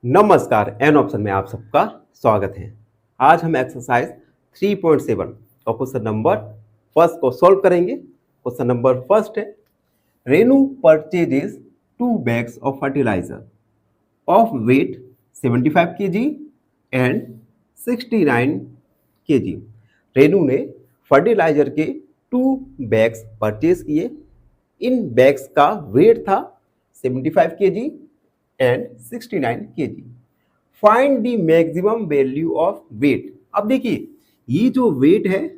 नमस्कार, N option में आप सबका स्वागत है। आज हम एक्सरसाइज 3.7 और क्वेश्चन नंबर फर्स्ट को सॉल्व करेंगे। क्वेश्चन नंबर फर्स्ट है, Renu purchases 2 bags of fertilizer of weight 75 kg and 69 kg। Renu ने फर्टिलाइजर के 2 बैग्स परचेज किए। इन बैग्स का वेट था 75 kg and 69 kg। Find the maximum value of weight. अब देखिए, ये जो वेट है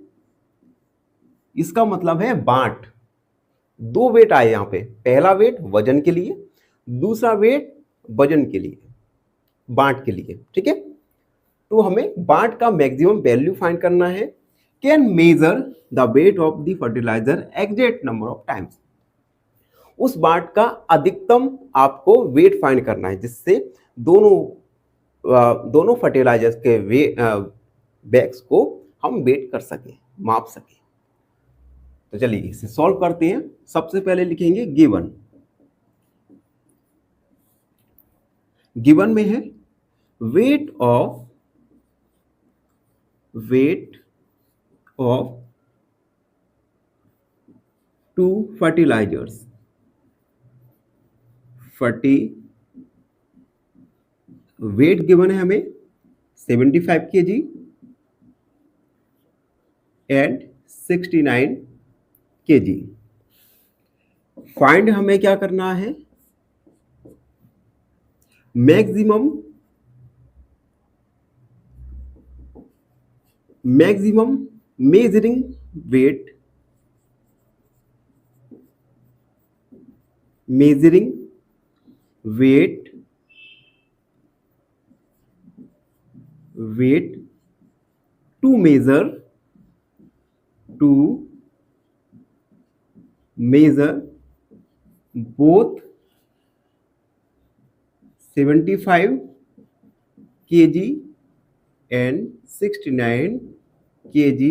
इसका मतलब है बांट। दो वेट आए यहां पे, पहला वेट वजन के लिए, दूसरा वेट वजन के लिए, बांट के लिए। ठीक है, तो हमें बांट का मैक्सिमम वैल्यू फाइंड करना है। Can measure the weight of the fertilizer exact number of times. उस बांट का अधिकतम आपको वेट फाइंड करना है, जिससे दोनों फर्टिलाइजर्स के बैग्स को हम वेट कर सकें, माप सकें। तो चलिए इसे सॉल्व करते हैं। सबसे पहले लिखेंगे गिवन। गिवन में है weight of 2 fertilizers. Weight given है हमें 75 kg एंड 69 kg। फाइंड हमें क्या करना है, maximum measuring weight, to measure both 75 kg and 69 kg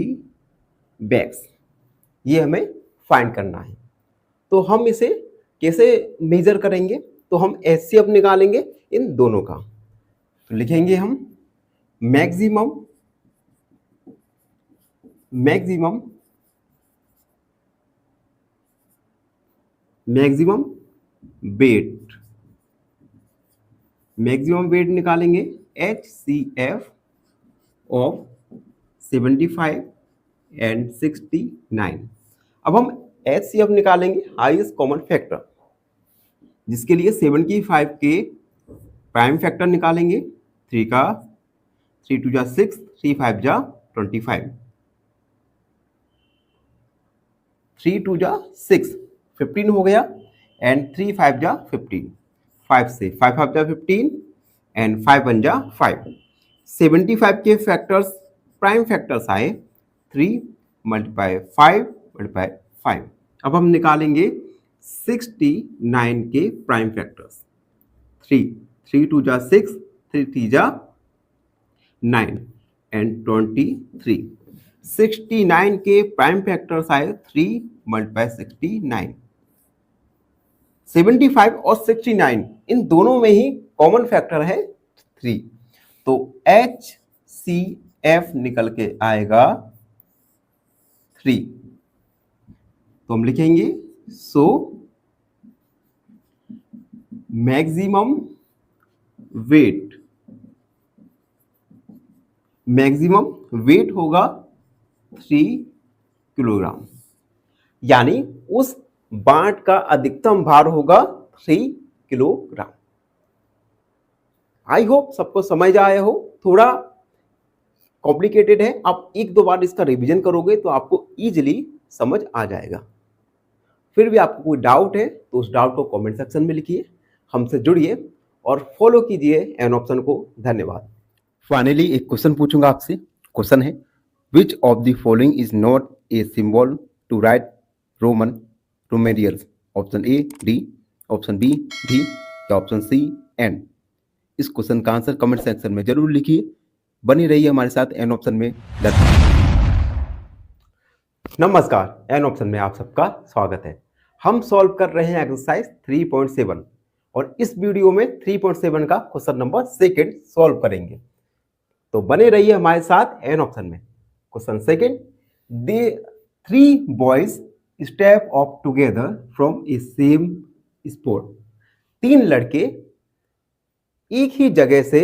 bags. ये हमें फाइंड करना है। तो हम इसे कैसे मेजर करेंगे, तो हम एचसीएफ निकालेंगे इन दोनों का। तो लिखेंगे हम मैक्सिमम वेट निकालेंगे HCF ऑफ 75 एंड 69। अब हम HCF निकालेंगे हाईएस्ट कॉमन फैक्टर, जिसके लिए 75 के प्राइम फैक्टर निकालेंगे। 3 2 जा 6, 3 5 जा 25, 3 2 जा 6, 15 हो गया एंड 3 5 जा 15, 5 से 5 5 जा 15 एंड 5 1 जा 5। 75 के फैक्टर्स, प्राइम फैक्टर्स आए 3 × 5 × 5। अब हम निकालेंगे 69 के प्राइम फैक्टर्स। 3 2 जा 6, 3 3 जा 9 एंड 23। 69 के प्राइम फैक्टर्स आए 3 × 69। 75 और 69 इन दोनों में ही कॉमन फैक्टर है 3, तो HCF निकल के आएगा 3। तो हम लिखेंगे सो मैक्सिमम वेट होगा 3 किलोग्राम, यानी उस बांट का अधिकतम भार होगा 3 किलोग्राम। आई होप सबको समझ आया हो। थोड़ा कॉम्प्लिकेटेड है, आप एक दो बार इसका रिवीजन करोगे तो आपको इजीली समझ आ जाएगा। फिर भी आपको कोई डाउट है तो उस डाउट को कमेंट सेक्शन में लिखिए, हमसे जुड़िए और फॉलो कीजिए एन ऑप्शन को। धन्यवाद। फाइनली एक क्वेश्चन पूछूंगा आपसे। क्वेश्चन है, which of the following is not a symbol to write Roman numericals. Option A D, option B भी, या ऑप्शन सी एन। इस क्वेश्चन का आंसर कमेंट सेक्शन में जरूर लिखिए। बनी रहिए हमारे साथ एन ऑप्शन में। नमस्कार, एन ऑप्शन में आप सबका स्वागत है। हम सॉल्व कर रहे हैं एक्सरसाइज 3.7 और इस वीडियो में 3.7 का क्वेश्चन नंबर सेकंड सॉल्व करेंगे। तो बने रहिए हमारे साथ एन ऑप्शन में। Question second, they 3 boys step up together from A same sport. 3 लड़के एक ही जगह से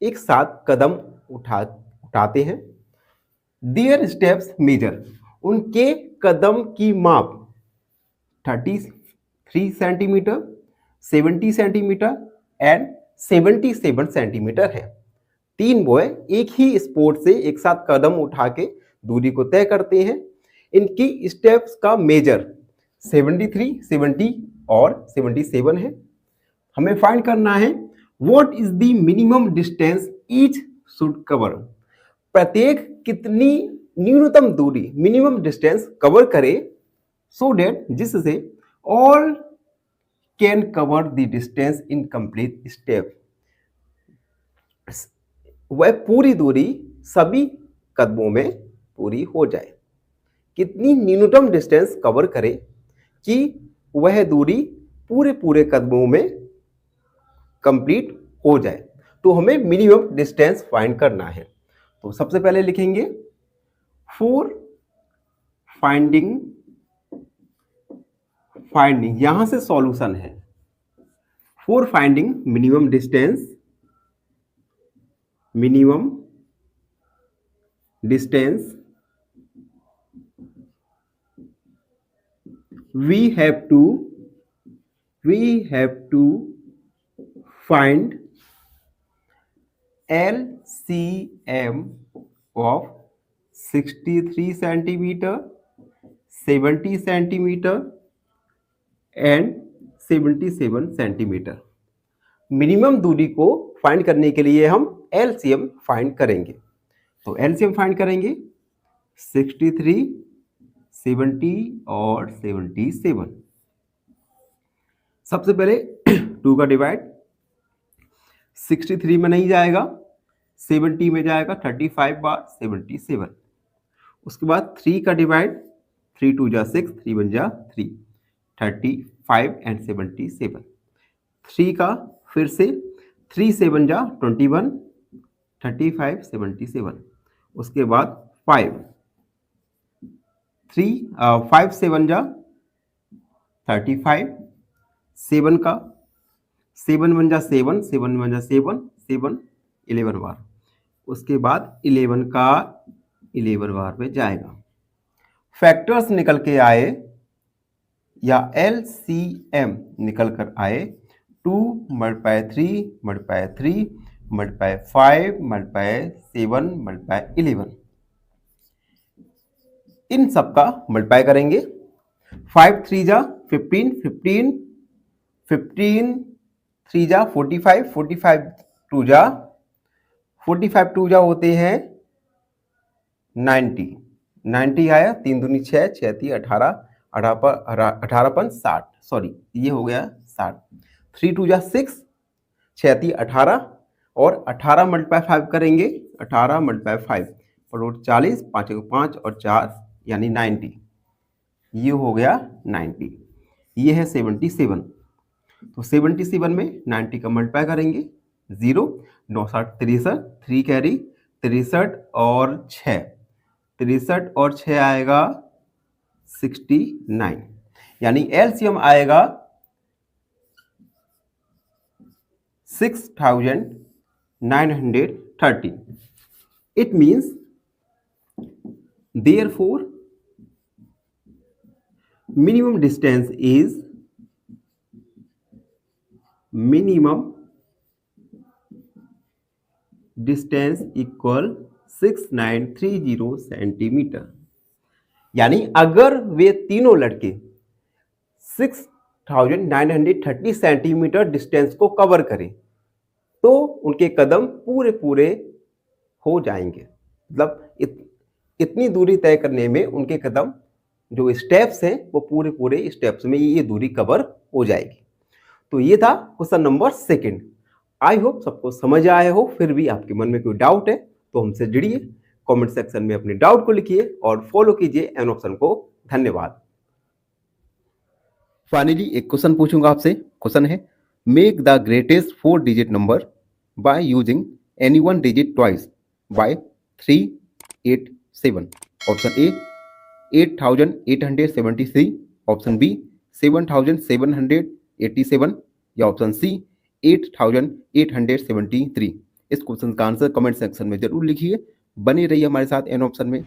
एक साथ कदम उठाते हैं। देयर स्टेप्स मेजर, उनके कदम की माप 33 सेंटीमीटर, 70 सेंटीमीटर एंड 77 सेंटीमीटर है। 3 बॉय एक ही स्पोर्ट से एक साथ कदम उठा के दूरी को तय करते हैं। इनकी स्टेप्स का मेजर 73, 70 और 77 है। हमें फाइंड करना है what is the minimum distance each should cover. प्रत्येक कितनी न्यूनतम दूरी, मिनिमम डिस्टेंस कवर करे, सो डेट जिससे all can cover the distance in complete step. वह पूरी दूरी सभी कदमों में पूरी हो जाए। कितनी न्यूनतम डिस्टेंस कवर करे कि वह दूरी पूरे कदमों में कंप्लीट हो जाए। तो हमें मिनिमम डिस्टेंस फाइंड करना है। तो सबसे पहले लिखेंगे फॉर फाइंडिंग, यहां से सॉल्यूशन है। For finding minimum distance we have to find LCM of 63 centimeter, 70 centimeter and 77 centimetre. Minimum दूरी को फाइंड करने के लिए हम LCM फाइंड करेंगे। तो LCM फाइंड करेंगे 63, 70 और 77। सबसे पहले 2 का डिवाइड 63 में नहीं जाएगा, 70 में जाएगा 35 बार 77। उसके बाद 3 का डिवाइड 3 2 जा 6, 3 1 जा 3, 35 एंड 77। 3 का फिर से 3 7 जा 21, 35 77। उसके बाद 5 7 जा 35, 7 का 7 1 जा 7, 7 1 जा 7, 7 11 बार। उसके बाद 11 का 11 बार में जाएगा। फैक्टर्स निकल के आए या LCM निकल कर आए 2 multiply 3 multiply 3 multiply 5 multiply 7 multiply 11। इन सब का मल्टीप्लाई करेंगे। 5 3 जा 15, 15 15 3 जा 45, 45 2 जा 45 2 जा होते हैं 90, 90 आया। 3 दूनी 6, 6 3 18, 18 60, सॉरी ये हो गया 60। 3 2 जा 6, 6 3 18 और 18 मल्टीप्लाई 5 करेंगे। 18 मल्टीप्लाई 5 और 40, 5 5 और 4 यानी 90। ये हो गया 90। ये है 77। तो 77 में 90 का मल्टीप्लाई करेंगे 0 9 60 63, 3 कैरी 63 और 6, 63 और 6 आएगा 69। यानी LCM आएगा 6930। It means therefore minimum distance is equal 6930 centimetre. यानी अगर वे तीनों लड़के 6930 सेंटीमीटर डिस्टेंस को कवर करें तो उनके कदम पूरे हो जाएंगे। मतलब इतनी दूरी तय करने में उनके कदम जो स्टेप्स हैं वो पूरे स्टेप्स में ये दूरी कवर हो जाएगी। तो ये था question number second. I hope सबको समझ आया हो। फिर भी आपके मन में कोई डाउट है तो हमसे जुड़िए, कमेंट सेक्शन में अपने डाउट को लिखिए और फॉलो कीजिए एन ऑप्शन को। धन्यवाद। फाइनली एक क्वेश्चन पूछूंगा आपसे। क्वेश्चन है make the greatest 4 digit number by using any one digit twice by 387. Option A 8873, option B 7787 या ऑप्शन सी 8873। इस क्वेश्चन का आंसर कमेंट सेक्शन में जरूर लिखिए। बने रहिए हमारे साथ एन ऑप्शन में।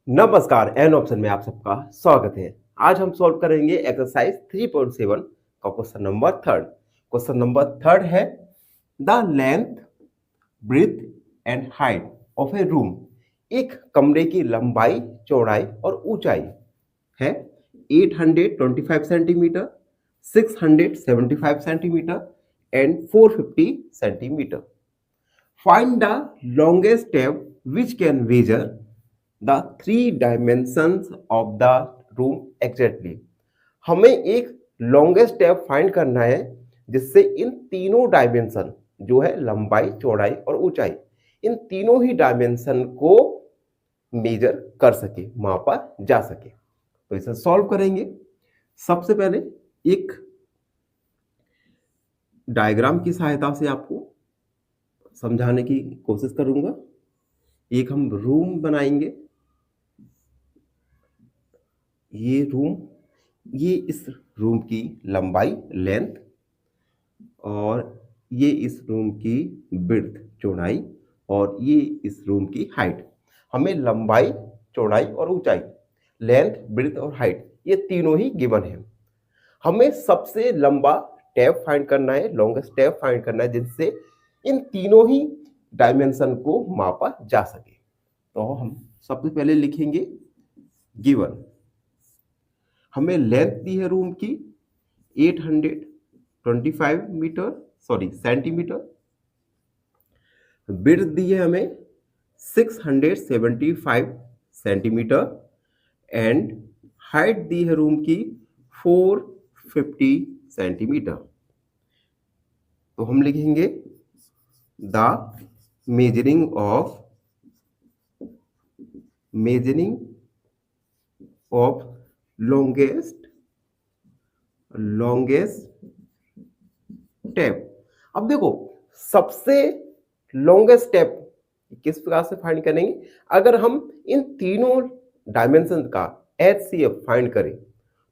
नमस्कार, एन ऑप्शन में आप सबका स्वागत है। आज हम सॉल्व करेंगे एक्सरसाइज 3.7 का क्वेश्चन नंबर 3। क्वेश्चन नंबर 3 है the length breadth and height of A room. एक कमरे की लंबाई, चौड़ाई और ऊंचाई है 825 centimetre, 675 centimetre and 450 centimetre. Find the longest step which can measure the 3 dimensions of the room exactly. हमें एक लॉन्गेस्ट स्टेप फाइंड करना है जिससे इन तीनों डायमेंशन जो है लंबाई, चौड़ाई और ऊंचाई, इन तीनों ही डायमेंशन को मेजर कर सके, मापा जा सके। तो इसे सॉल्व करेंगे। सबसे पहले एक डायग्राम की सहायता से आपको समझाने की कोशिश करूंगा। एक हम रूम बनाएंगे। ये रूम, ये इस रूम की लंबाई, लेंथ, और ये इस रूम की विड्थ, चौड़ाई, और ये इस रूम की हाइट। हमें लंबाई, चौड़ाई और ऊंचाई, लेंथ, विड्थ और हाइट, ये तीनों ही गिवन है। हमें सबसे लंबा टैब फाइंड करना है, लॉन्गेस्ट टैब फाइंड करना है जिससे इन तीनों ही डायमेंशन को मापा जा सके। तो हम सबसे पहले लिखेंगे गिवन। हमें लेंथ दी है रूम की 825 सेंटीमीटर। विड्थ दी है हमें 675 सेंटीमीटर एंड हाइट दी है रूम की 450 सेंटीमीटर। तो हम लिखेंगे the measuring of longest step. अब देखो, सबसे लॉन्गेस्ट स्टेप किस प्रकार से फाइंड करेंगे? अगर हम इन तीनों डायमेंशन का HCF फाइंड करें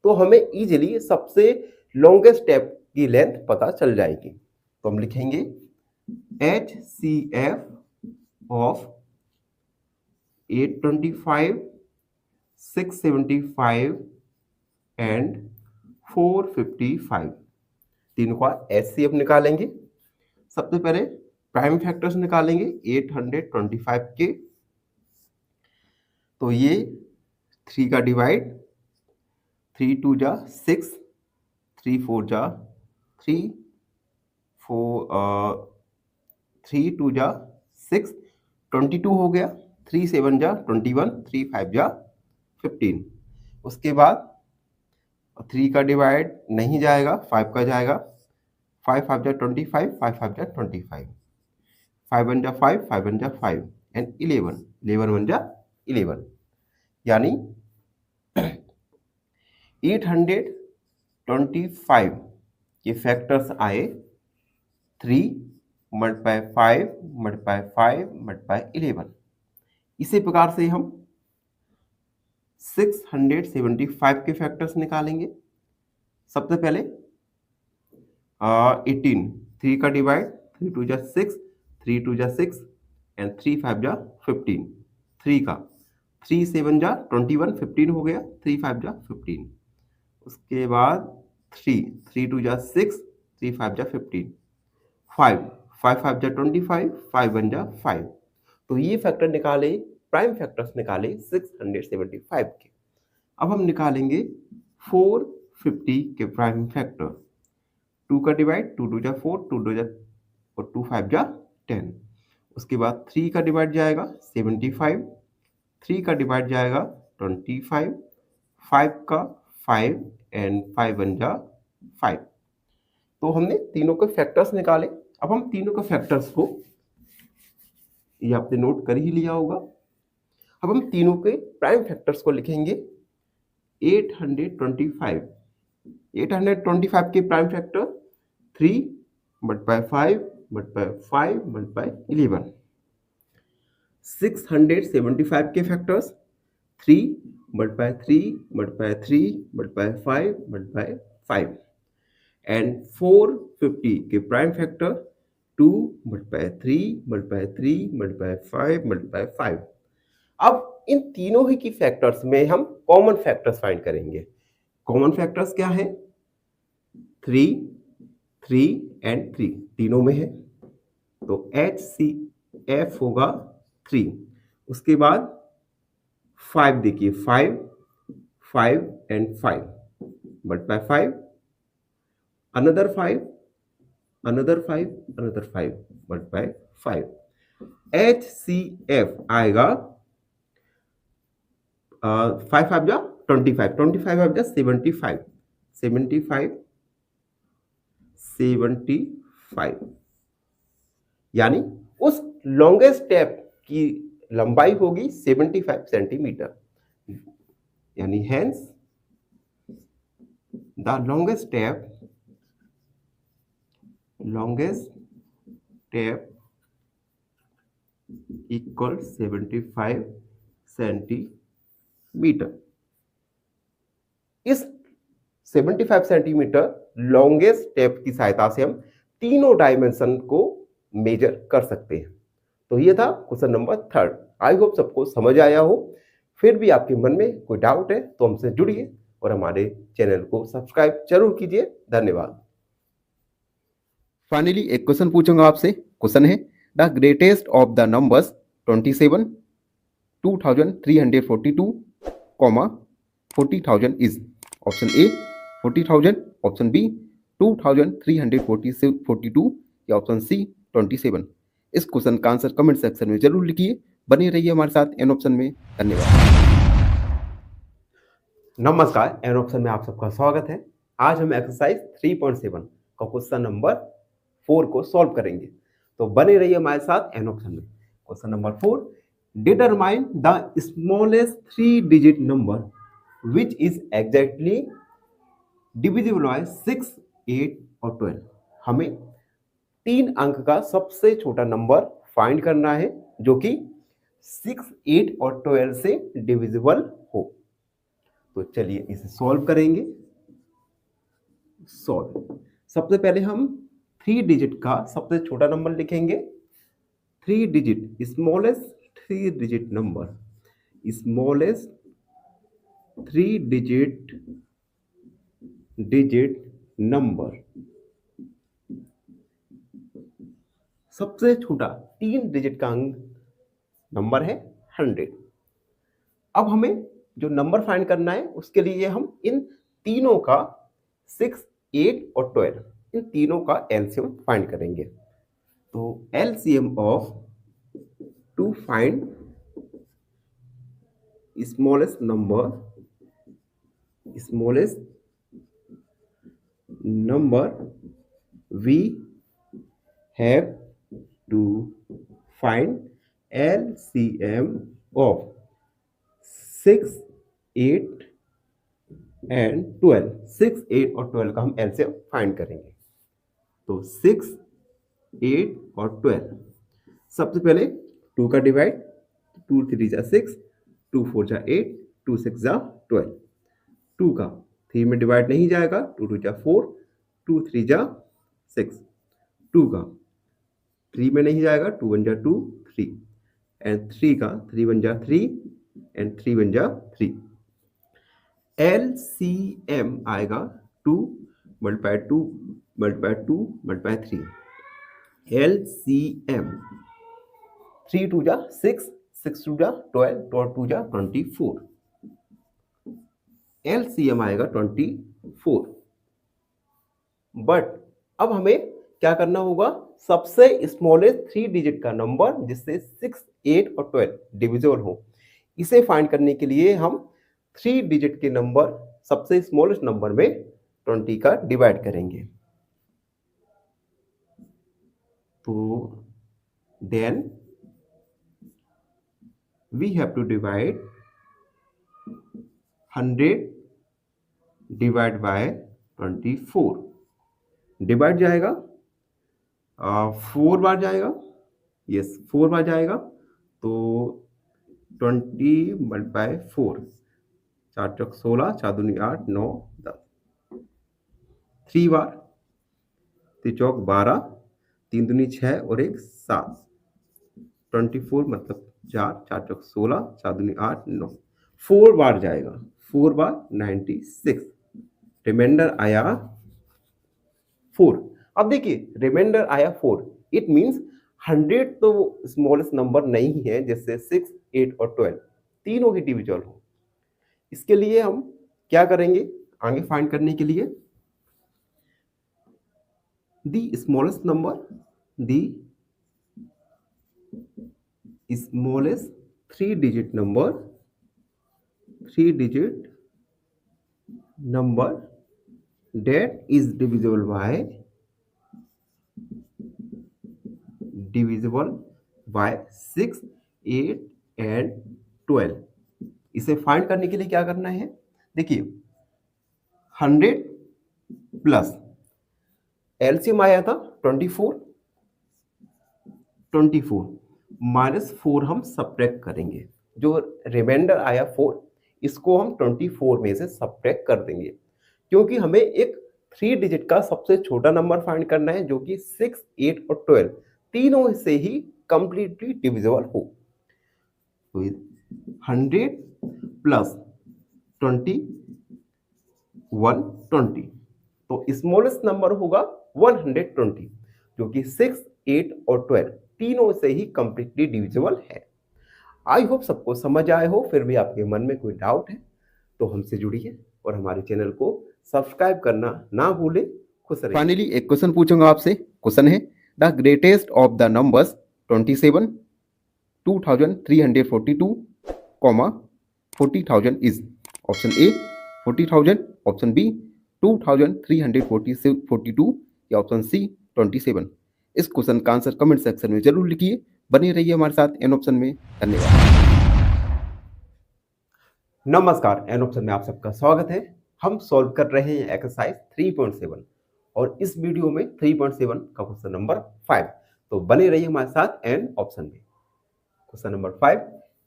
तो हमें इजीली सबसे लॉन्गेस्ट स्टेप की लेंथ पता चल जाएगी। तो हम लिखेंगे HCF ऑफ 825, 675 एंड 455, तीनों का HCF निकालेंगे। सबसे पहले प्राइम फैक्टर्स निकालेंगे 825 के। तो ये 3 का डिवाइड, 3 2 जा 6, 3 4 जा 3, 3 2 जा 6, 22 हो गया, 3 7 जा 21, 3 5 जा 15। उसके बाद 3 का डिवाइड नहीं जाएगा, 5 का जाएगा, 5 5 जा 25, 5 5 जा 25, 5 1 जा 5, 5 1 जा 5 एंड 11, 11 1 जा 11। यानी 825 के फैक्टर्स आए 3 मल्टीप्लाई 5 मल्टीप्लाई 5 मल्टीप्लाई 11। इसी प्रकार से हम 675 के फैक्टर्स निकालेंगे। सबसे पहले 18, 3 का डिवाइड, 3 2 जा 6, 3 2 जा 6 एंड 3 5 जा 15, 3 का 3 7 जा 21, 15 हो गया, 3 5 जा 15। उसके बाद 3 3 2 जा 6, 3 5 जा 15, 5 5 5 जा 25, 5 1 जा 5। तो ये फैक्टर निकाले, प्राइम फैक्टर्स निकाले 675 के। अब हम निकालेंगे 450 के प्राइम फैक्टर। 2 का डिवाइड, 2 2 जा 4, 2 2 जा और 2 5 जा 10। उसके बाद 3 का डिवाइड जाएगा 75, 3 का डिवाइड जाएगा 25, 5 का 5 एंड 5 1 जा 5। तो हमने तीनों के फैक्टर्स निकाले। अब हम तीनों के फैक्टर्स को, ये आपने नोट कर ही लिया होगा। अब हम तीनों के प्राइम फैक्टर्स को लिखेंगे। 825 825 के prime factor 3 multiply 5 multiply 5 multiply 11। 675 के factors 3 multiply 3 multiply 3 multiply 5 multiply 5 and 450 के prime factor 2 multiply 3 multiply 3 multiply 5 multiply 5। अब इन तीनों ही की फैक्टर्स में हम कॉमन फैक्टर्स फाइंड करेंगे। कॉमन फैक्टर्स क्या है? 3 3 एंड 3 तीनों में है, तो HCF होगा 3। उसके बाद 5 देखिए, 5 5 and 5 multiply 5 another 5 another 5 another 5 multiply 5। HCF आएगा 5 5 जा 25 25 5 जा 75 75 75 यानी उस लॉन्गेस्ट स्टेप की लंबाई होगी 75 सेंटीमीटर, यानी hence the longest step equal 75 centimetre. इस 75 सेंटीमीटर लॉन्गेस्ट स्टेप की सहायता से हम तीनों डायमेंशन को मेजर कर सकते हैं। तो ये था क्वेश्चन नंबर 3। आई होप सबको समझ आया हो। फिर भी आपके मन में कोई डाउट है तो हमसे जुड़िए और हमारे चैनल को सब्सक्राइब जरूर कीजिए। धन्यवाद। फाइनली एक क्वेश्चन पूछूंगा आपसे। क्वेश्चन है the greatest of the numbers 27 2342 40,000 is option A 40,000, option B 2342 या ऑप्शन सी 27। इस क्वेश्चन का आंसर कमेंट सेक्शन में जरूर लिखिए। बने रहिए हमारे साथ एन ऑप्शन में। धन्यवाद। नमस्कार, एन ऑप्शन में आप सबका स्वागत है। आज हम एक्सरसाइज 3.7 का क्वेश्चन नंबर 4 को सॉल्व करेंगे, तो बने रहिए हमारे साथ एन ऑप्शन में। Question number 4, determine the smallest 3 digit number which is exactly divisible by 6, 8 और 12। हमें 3 अंक का सबसे छोटा नंबर फाइंड करना है जो कि 6, 8 और 12 से डिविजिबल हो। तो चलिए इसे सॉल्व करेंगे। सॉल्व, सबसे पहले हम 3 डिजिट का सबसे छोटा नंबर लिखेंगे। 3 digit smallest 3 digit number, smallest 3 digit number, सबसे छोटा 3 डिजिट का नंबर है 100। अब हमें जो नंबर फाइंड करना है उसके लिए हम इन तीनों का 6, 8 और 12 इन तीनों का एलसीएम फाइंड करेंगे। तो LCM of two find smallest number we have to find LCM of 6, 8 and 12। 6, 8 और 12 का हम LCM फाइंड करेंगे। तो 6, 8 और 12, सबसे पहले 2 का डिवाइड, 2 3 जा 6, 2 4 जा 8, 2 6 जा 12। 2 का 3 में डिवाइड नहीं जाएगा, 2 2 जा 4, 2 3 जा 6। 2 का 3 में नहीं जाएगा, 2 1 जा 2, 3 एंड 3 का 3 1 जा 3 एंड 3 1 जा 3। LCM आएगा 2 मल्टीप्लाई 2 मल्टीप्लाई 2 मल्टीप्लाई 3। LCM 3 2 जा 6, 6 2 जा 12, 12 2 जा 24। LCM आएगा 24। बट अब हमें क्या करना होगा? सबसे स्मॉलेस्ट 3 डिजिट का नंबर जिससे 6, 8 और 12 डिविजिबल हो, इसे फाइंड करने के लिए हम 3 डिजिट के नंबर सबसे स्मॉलेस्ट नंबर में 20 का डिवाइड करेंगे। तो then we have to divide 100 divide by 24 divide जाएगा 4 बार जाएगा, यस 4 बार जाएगा, तो 20 मल्टीप्लाई 4, 4 चौक 16, 4 दूनी 8, 9 10, 3 बार, 3 चौक 12, 3 दूनी 6 और 1 7, 24 मतलब 4, 4 चौक 16, 4 दूनी 8 9, 4 बार जाएगा, 4 बार 96, रिमाइंडर आया 4। अब देखिए रिमाइंडर आया 4, इट मीन्स 100 तो स्मॉलेस्ट नंबर नहीं है, जैसे 6, 8 और 12 तीनों ही डिविजिबल हो। इसके लिए हम क्या करेंगे आगे फाइंड करने के लिए, the smallest number, the smallest 3-digit number that is divisible by 6, 8 and 12। इसे फाइंड करने के लिए क्या करना है, देखिए 100 प्लस एलसीएम आया था 24 माइनस 4 हम सब्ट्रैक्ट करेंगे, जो रिमाइंडर आया 4 इसको हम 24 में से सब्ट्रैक्ट कर देंगे, क्योंकि हमें एक 3 डिजिट का सबसे छोटा नंबर फाइंड करना है जो कि 6, 8 और 12 तीनों से ही कंप्लीटली डिविजिबल हो। तो 100 प्लस 20 120, तो स्मॉलेस्ट नंबर होगा 120, जो कि 6, 8 और 12 तीनों से ही कंप्लीटली डिविजिबल है। आई होप सबको समझ आए हो, फिर भी आपके मन में कोई डाउट है तो हमसे जुड़िए और हमारे चैनल को सब्सक्राइब करना ना भूलें। खुश रहिए। फाइनली एक क्वेश्चन पूछूंगा आपसे, क्वेश्चन है the greatest of the numbers 27, 2342, 40,000 is. Option A 40,000, option B 2342 या ऑप्शन सी 27। इस क्वेश्चन का आंसर कमेंट सेक्शन में जरूर लिखिए। बने रहिए हमारे साथ एन ऑप्शन में। धन्यवाद। नमस्कार, एन ऑप्शन में आप सबका स्वागत है। हम सॉल्व कर रहे हैं एक्सरसाइज 3.7 और इस वीडियो में 3.7 का क्वेश्चन नंबर 5, तो बने रहिए हमारे साथ एन ऑप्शन में। Question number 5,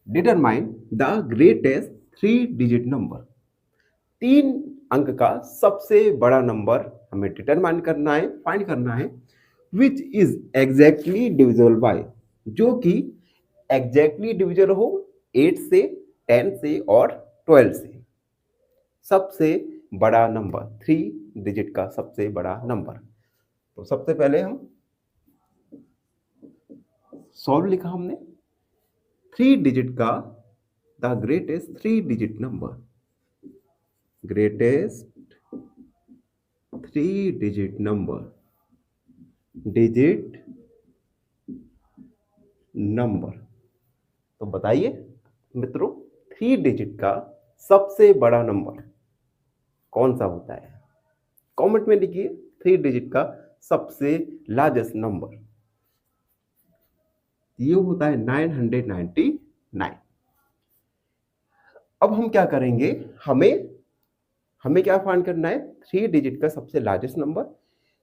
determine the greatest 3 digit number. 3 अंक का सबसे बड़ा नंबर हमें डिटरमाइन करना है, फाइंड करना है, which is exactly divisible by, जो कि एग्जैक्टली डिविजिबल हो 8 से, 10 से और 12 से। सबसे बड़ा नंबर, 3 डिजिट का सबसे बड़ा नंबर। तो सबसे पहले हम सॉल्व लिखा हमने 3 डिजिट का, the greatest 3 digit number, greatest 3 digit number, digit number. तो बताइए मित्रों, 3 डिजिट का सबसे बड़ा नंबर कौन सा होता है? कमेंट में लिखिए 3 डिजिट का सबसे लार्जेस्ट नंबर। ये होता है 999। अब हम क्या करेंगे, हमें क्या फाइंड करना है, 3 डिजिट का सबसे लार्जेस्ट नंबर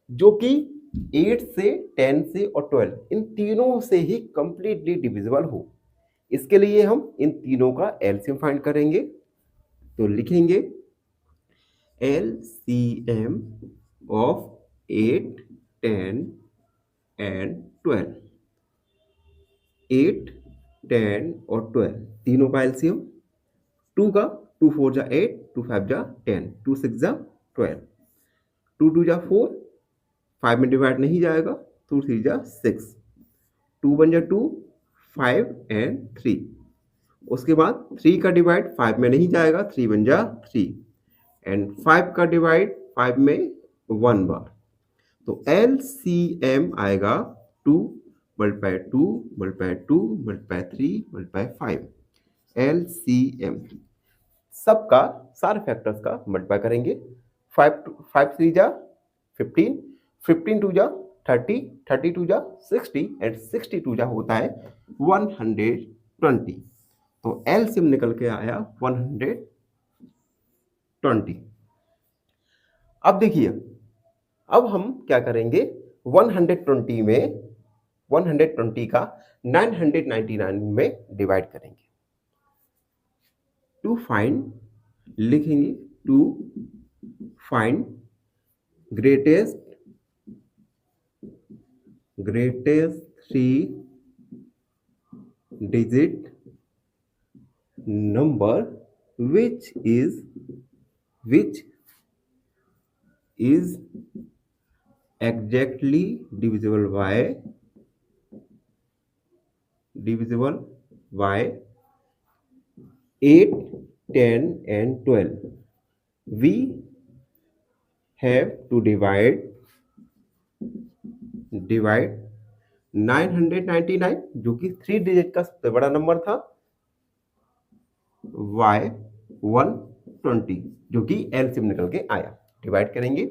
जो कि 8 से, 10 से और 12 इन तीनों से ही कंप्लीटली डिविजिबल हो। इसके लिए हम इन तीनों का एलसीएम फाइंड करेंगे। तो लिखेंगे एलसीएम ऑफ 8, 10 एंड 12। 8, 10 और 12 तीनों का एलसीएम, 2 का 2 4 जा 8, 2 5 जा 10, 2 6 जा 12, 2 2 जा 4, 5 में डिवाइड नहीं जाएगा, 2 3 जा 6, 2 1 जा 2, 5 एंड 3। उसके बाद 3 का डिवाइड 5 में नहीं जाएगा, 3 1 जा 3 एंड 5 का डिवाइड 5 में 1 बार। तो एलसीएम आएगा 2 multiply 2 multiply 2 multiply 3 multiply 5। LCM सबका, सारे फैक्टर्स का मल्टीप्लाई करेंगे। 5 3 जा 15, 15 2 जा 30, 32 जा 60 एंड 62 जा होता है 120। तो एलसीएम निकल के आया 120। अब देखिए, अब हम क्या करेंगे, 120 में 120 का 999 में डिवाइड करेंगे। टू फाइंड लिखेंगे, to find greatest 3 digit number which is exactly divisible by 8, 10 and 12. We have to divide 999 जो कि 3 डिजिट का सबसे बड़ा नंबर था, y 120 जो कि एलसीएम निकल के आया। डिवाइड करेंगे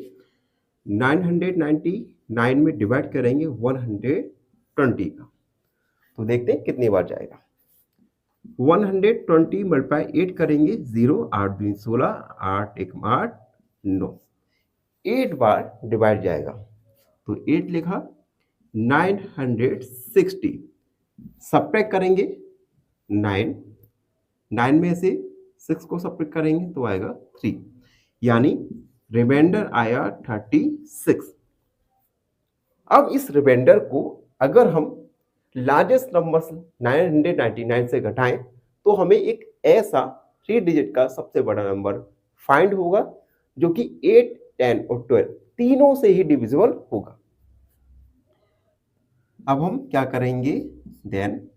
999 में, डिवाइड करेंगे 120 का, तो देखते हैं कितनी बार जाएगा। 120 मल्टीप्लाई 8 करेंगे, 0 8 2 16, 8 1 8 9, 8 बार डिवाइड जाएगा, तो 8 लिखा। 960 सब्ट्रैक्ट करेंगे 9 में से 6 को सब्ट्रैक्ट करेंगे तो आएगा 3, यानी रिमाइंडर आया 36। अब इस रिमाइंडर को अगर हम लार्जेस्ट नंबर 999 से घटाएं तो हमें एक ऐसा 3 डिजिट का सबसे बड़ा नंबर फाइंड होगा जो कि 8, 10 और 12 तीनों से ही डिविजिबल होगा। अब हम क्या करेंगे, देन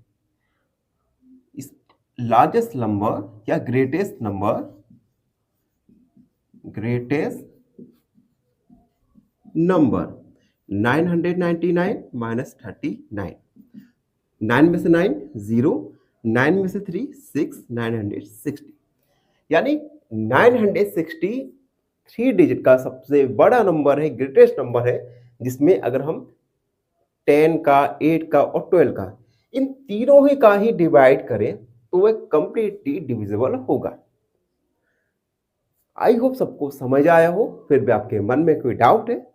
इस लार्जेस्ट नंबर या ग्रेटेस्ट नंबर नाइन 999 माइनस 39, 9 में से 9 0, 9 में से 3 6, 960, यानी 960 3 डिजिट का सबसे बड़ा नंबर है, ग्रेटेस्ट नंबर है, जिसमें अगर हम 10 का, 8 का और 12 का, इन तीनों ही का ही डिवाइड करें तो वह कंप्लीटली डिविजिबल होगा। आई होप सबको समझ आया हो। फिर भी आपके मन में कोई डाउट है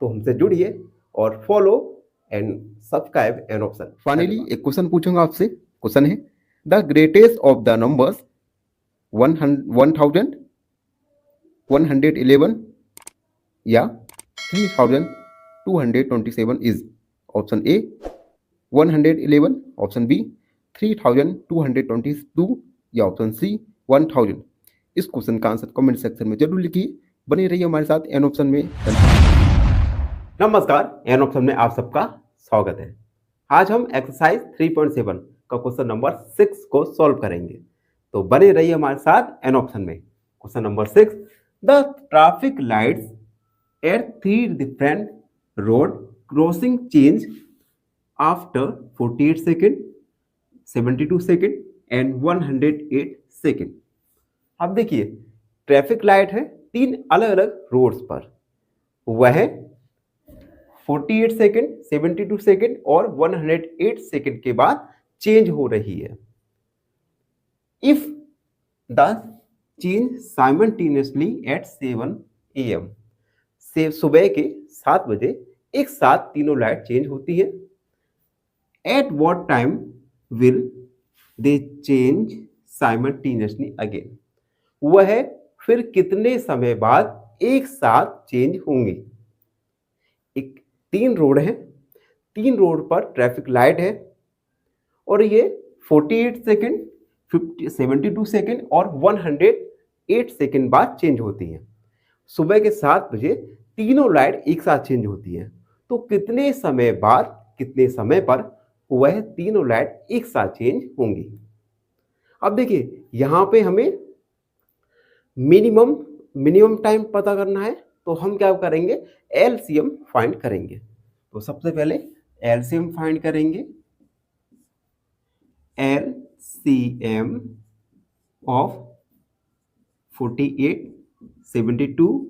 तो हमसे जुड़िए और follow and subscribe N option. Finally एक क्वेश्चन पूछूंगा आपसे। क्वेश्चन है, the greatest of the numbers 1111 या 3227 is option A 111, option B 3222 या ऑप्शन सी 1000। इस क्वेश्चन का आंसर कमेंट सेक्शन में जरूर लिखिए। बने रहिए हमारे साथ एन ऑप्शन में। नमस्कार, एन ऑप्शन में आप सबका स्वागत है। आज हम एक्सरसाइज 3.7 का क्वेश्चन नंबर 6 को सॉल्व करेंगे, तो बने रहिए हमारे साथ एन ऑप्शन में। Question number 6, the traffic lights at 3 different road crossing change after 48 second, 72 second and 108 second. अब देखिए, ट्रैफिक लाइट है 3 अलग अलग रोड्स पर, वह 48 सेकेंड, 72 सेकेंड और 108 सेकेंड के बाद चेंज हो रही है। If the change simultaneously eight 7 AM, से सुबह के 7 बजे एक साथ तीनों लाइट चेंज होती है। At what time will they change simultaneously again, वह फिर कितने समय बाद एक साथ चेंज होंगे। एक 3 रोड है, 3 रोड पर ट्रैफिक लाइट है और ये 48 सेकेंड, 72 सेकेंड और 108 सेकेंड बाद चेंज होती है। सुबह के 7 बजे तीनों लाइट एक साथ चेंज होती है, तो कितने समय बाद, कितने समय पर वह तीनों लाइट एक साथ चेंज होंगी। अब देखिए, यहां पे हमें मिनिमम टाइम पता करना है, तो हम क्या करेंगे, एलसीएम फाइंड करेंगे। तो सबसे पहले एलसीएम फाइंड करेंगे। एलसीएम ऑफ 48, 72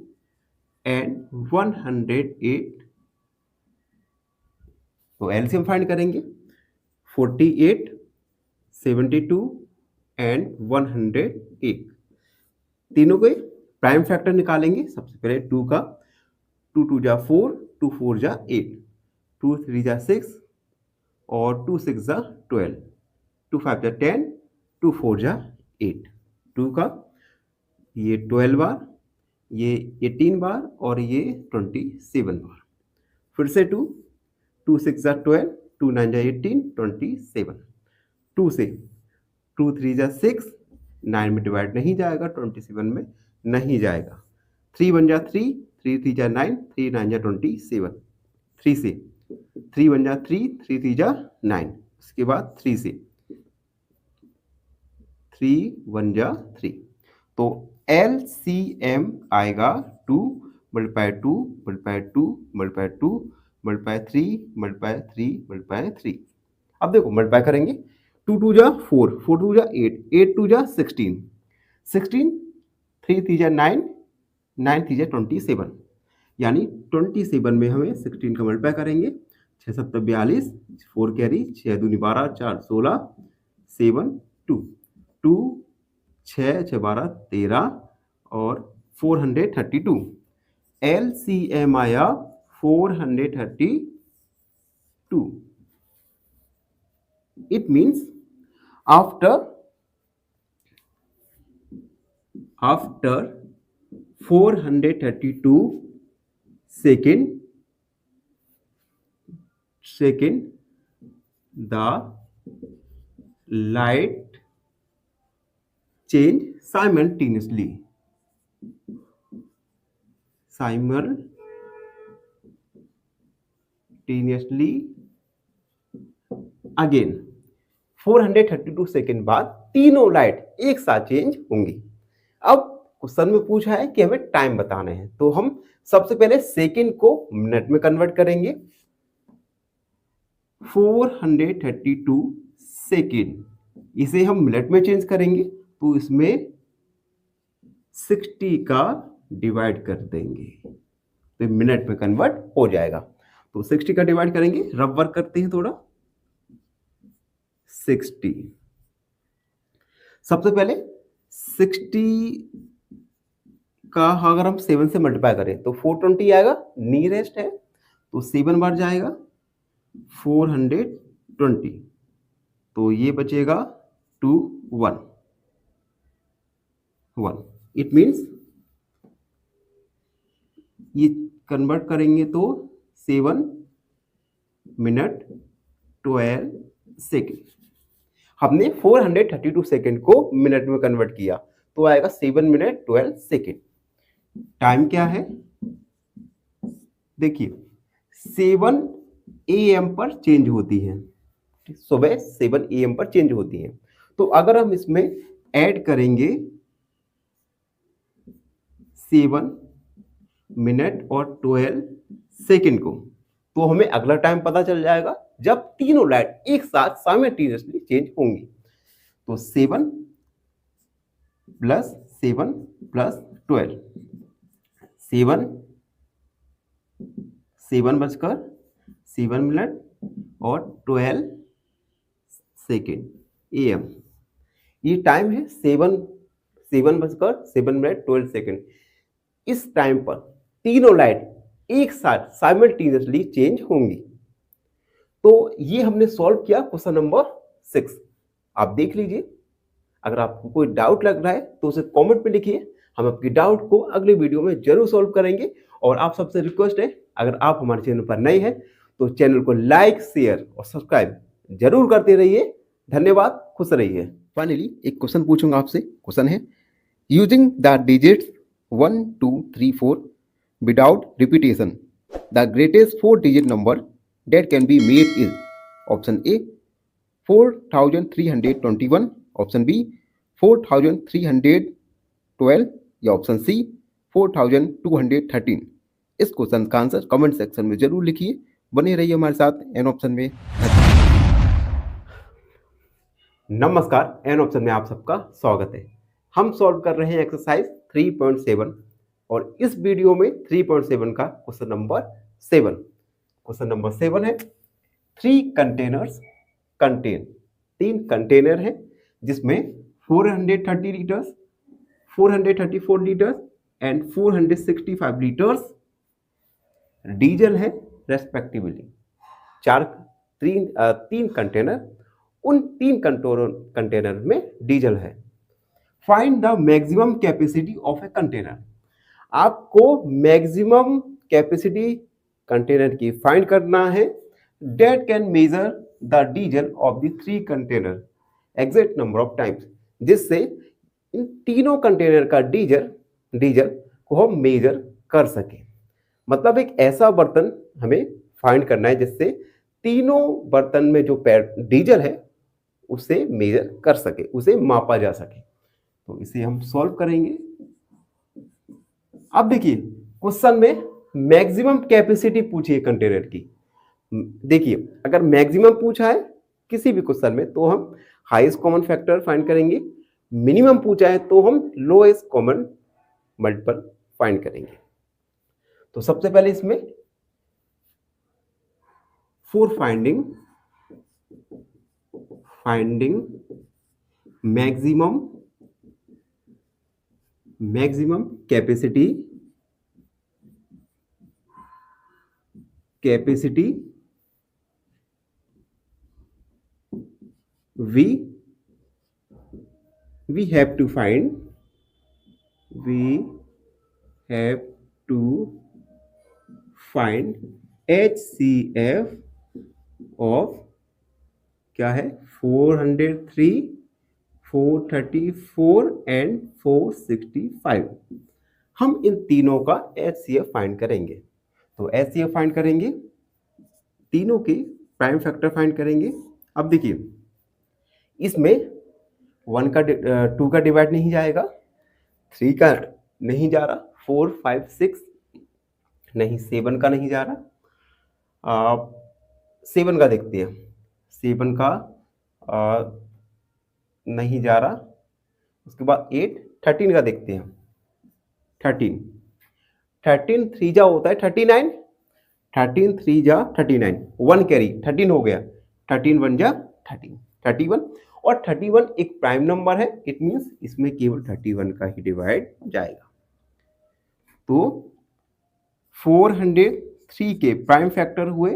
एंड 108, तो एलसीएम फाइंड करेंगे 48, 72 एंड 108, तीनों के प्राइम फैक्टर निकालेंगे। सबसे पहले 2 का 2 2 जा 4, 2 4 जा 8, 2 3 जा 6 और 2 6 जा 12, 2 5 जा 10, 2 4 जा 8, 2 का ये 12 बार, ये 18 बार और ये 27 बार। फिर से 2 2 6 जा 12, 2 9 जा 18, 27, 2 से 2 3 जा 6, 9 में डिवाइड नहीं जाएगा, 27 में नहीं जाएगा, 3 1 जा 3, 3 3 जा 9, 3 9 जा 27, 3 से 3 1 जा 3, 3 3 जा 9, उसके बाद 3 से 3 1 जा 3, तो LCM आएगा 2 multiply 2 multiply 2 multiply 2 multiply 3 multiply 3 multiply 3। अब देखो मल्टीप्लाई करेंगे, 2 2 जा 4, 4 2 जा 8, 8 2 जा 16, 16 3 3 जा 9, 9 3 जा 27, यानी 27 में हमें 16 का मल्टीप्लाई करेंगे, 6 7 42, 4 कैरी, 6 दूनी 12, 4 16, 7 2 2 6 6 12 13 और 432। LCM आया 432। It means after 432 second the light change simultaneously again 432 second बाद तीनों लाइट एक साथ चेंज होंगी। अब क्वेश्चन में पूछा है कि हमें टाइम बताना है, तो हम सबसे पहले सेकेंड को मिनट में कन्वर्ट करेंगे। 432 सेकेंड, इसे हम मिनट में चेंज करेंगे तो इसमें 60 का डिवाइड कर देंगे तो मिनट में कन्वर्ट हो जाएगा। तो 60 का डिवाइड करेंगे, रफ वर्क करते हैं थोड़ा। 60, सबसे पहले 60 का अगर हम 7 से मल्टीप्लाई करें तो 420 आएगा, नियरेस्ट है तो 7 बार जाएगा 420, तो ये बचेगा 2 1 1। इट मीन्स ये कन्वर्ट करेंगे तो 7 मिनट 12 सेकेंड। हमने 432 सेकेंड को मिनट में कन्वर्ट किया तो आएगा 7 मिनट 12 सेकेंड। टाइम क्या है देखिए, 7 AM पर चेंज होती है, सुबह 7 AM पर चेंज होती है। तो अगर हम इसमें ऐड करेंगे 7 मिनट और 12 सेकेंड को, तो हमें अगला टाइम पता चल जाएगा जब तीनों लाइट एक साथ साइमल्टेनियसली चेंज होंगी। तो 7 प्लस 7 प्लस 12, 7 बजकर 7 मिनट और 12 सेकेंड AM, ये टाइम है 7 बजकर 7 मिनट 12 सेकेंड। इस टाइम पर तीनों लाइट एक साथ साइमल्टेनियसली चेंज होंगी। तो ये हमने सॉल्व किया क्वेश्चन नंबर 6। आप देख लीजिए, अगर आपको कोई डाउट लग रहा है तो उसे कमेंट में लिखिए, हम आपकी डाउट को अगले वीडियो में जरूर सॉल्व करेंगे। और आप सबसे रिक्वेस्ट है, अगर आप हमारे चैनल पर नए हैं तो चैनल को लाइक शेयर और सब्सक्राइब जरूर करते रहिए। धन्यवाद, खुश रहिए। फाइनली एक क्वेश्चन पूछूंगा आपसे। क्वेश्चन है, using the digits 1 2 3 4 without repetition, the greatest 4-digit number that can be made is option A 4321, option B 4312 या ऑप्शन सी 4213। इस क्वेश्चन का आंसर कमेंट सेक्शन में जरूर लिखिए। बने रहिए हमारे साथ एन ऑप्शन में। नमस्कार, एन ऑप्शन में आप सबका स्वागत है। हम सॉल्व कर रहे हैं एक्सरसाइज 3.7 और इस वीडियो में 3.7 का क्वेश्चन नंबर 7। क्वेश्चन नंबर 7 है, 3 कंटेनर्स कंटेन, 3 कंटेनर हैं जिसमें 430 litres, 434 litres and 465 litres diesel है रेस्पेक्टिवली। तीन कंटेनर, उन तीन कंटेनर में डीजल है। Find the maximum capacity of a container. आपको मैक्सिमम कैपेसिटी कंटेनर की फाइंड करना है। Date can measure the diesel of the three container exact number of times, जिससे इन तीनों कंटेनर का डीजल को हम मेजर कर सकें। मतलब एक ऐसा बर्तन हमें फाइंड करना है जिससे तीनों बर्तन में जो डीजल है उसे मेजर कर सके, उसे मापा जा सके। तो इसे हम सॉल्व करेंगे। अब देखिए क्वेश्चन में मैक्सिमम कैपेसिटी पूछी है कंटेनर की। देखिए अगर मैक्सिमम पूछा है किसी भी क्वेश्चन में तो हम हाईएस्ट कॉमन फैक्टर फाइंड करेंगे, मिनिमम पूछा है तो हम लोएस्ट कॉमन मल्टीपल फाइंड करेंगे। तो सबसे पहले इसमें for finding maximum capacity we have to find HCF of क्या है 403, 434 एंड 465। हम इन तीनों का HCF फाइंड करेंगे। तो HCF फाइंड करेंगे, तीनों की प्राइम फैक्टर फाइंड करेंगे। अब देखिए इसमें 2 का डिवाइड नहीं जाएगा, 3 का नहीं जा रहा, 4, 5, 6 नहीं, 7 का नहीं जा रहा। 7 का देखते हैं, 7 का नहीं जा रहा। उसके बाद 8, 13 का देखते हैं। 13 3 जा होता है 39, 13 3 जा 39, 1 कैरी 13 हो गया, 13 1 जा 13, 31। और 31 एक प्राइम नंबर है, इट मीन्स इसमें केवल 31 का ही डिवाइड जाएगा। तो 403 के प्राइम फैक्टर हुए